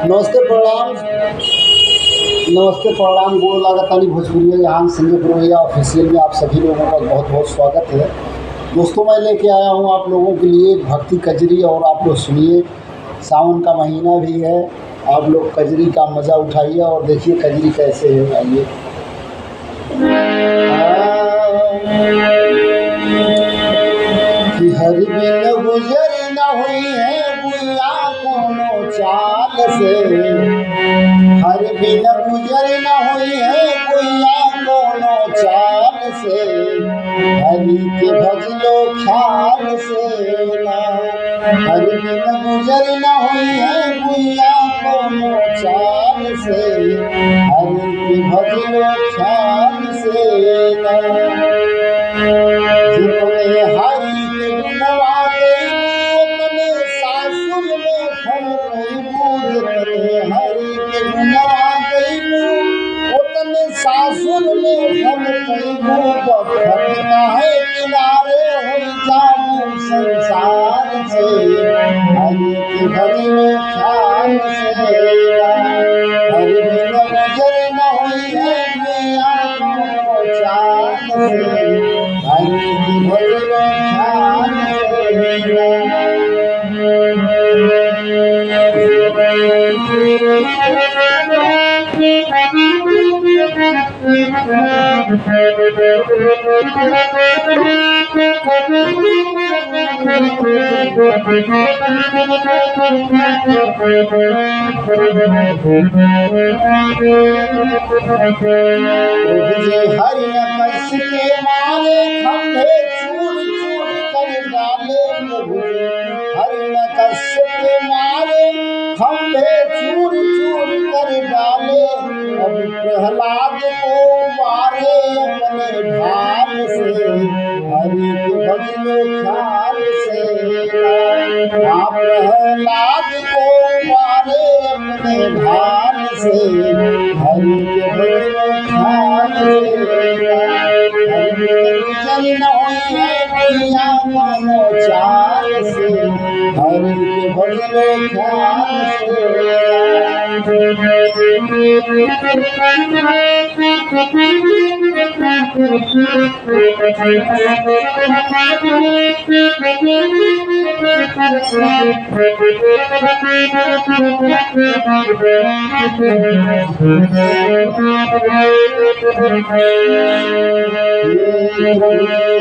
नमस्ते प्रणाम। नमस्ते प्रणाम गोड़ लागतानी भोजपुरिया जहान संजय पुरोहिया ऑफिशियल में आप सभी लोगों का बहुत बहुत स्वागत है। दोस्तों, मैं लेके आया हूँ आप लोगों के लिए भक्ति कजरी और आप लोग सुनिए। सावन का महीना भी है, आप लोग कजरी का मज़ा उठाइए और देखिए कजरी कैसे है। आइए। कि हर बिन गुजर न हुई है बुया कोनो चाल से, हर बिन गुजर न हुई है बुया कोनो चाल से, हरि के भज लो ख्याल से ना। हर बिन गुजर न हुई है बुया कोनो चाल से, हरि के भज लो ख्याल से ना। जितने हरि के गुणवा गईबू उतने सासुर में फल गईबू, जितने हरि के गुणवा गईबू उतने सासुर में फल गईबू। बखत काहे किनारे हो जाबू संसार से, हरि के भज लो ख्याल से। हरि बिन गुजर न हुई है बुया कोनो चाल से, हरि के भज लो ख्याल हरि न कस के मारे खंभे चूर चूर कर डाले। प्रभु हरि न कस के मारे खंभे चूर चूर कर डाले। अब प्रहलाद को मारे अपने ढाल से, हरि के भज लो ख्याल से। प्रहलाद को मारे अपने ढाल से, हरि के भज लो ख्याल से। गुजर न हुई है बुया कोनो चाल से, हरि के भज लो ख्याल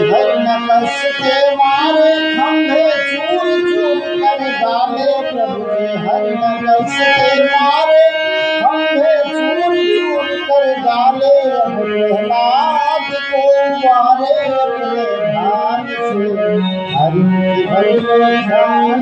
हरि न कस के मारे खंभे चूर चूर कर डाले। प्रभु हरि न कस के मारे खंभे चूर चूर कर डाले। अब प्रहलाद को मारे अपने ढाल से, हरि के भज लो ख्याल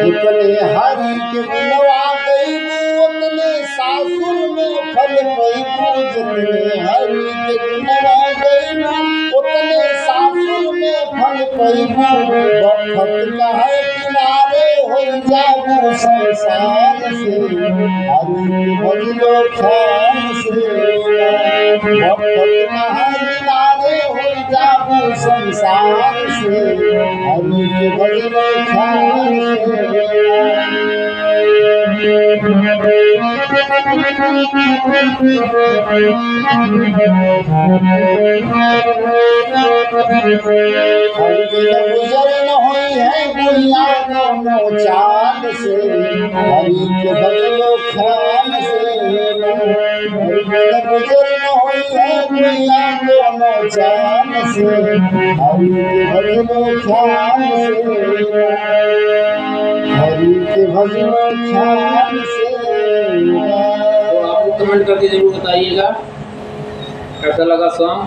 जितने हरि के गुणवा गईबू उतने सासुर में फल गईबू। जितने हरि के गुणवा गईबू उतने सासुर में फल गईबू। बखत काहे किनारे हो जाबू संसार से, हरि के भज लो ख्याल से। बखत काहे किनारे हो जाबू संसार से, हरि के भज लो ख्याल गुजर न हुई है बुया कोनो चाल से, हरि के भज लो ख्याल से। गुजर न हुई है बुया कोनो चाल से, हरि के भज लो ख्याल से। हरि के भज लो ख्याल से। तो आपको कमेंट करके जरूर बताइएगा कैसा लगा सॉन्ग।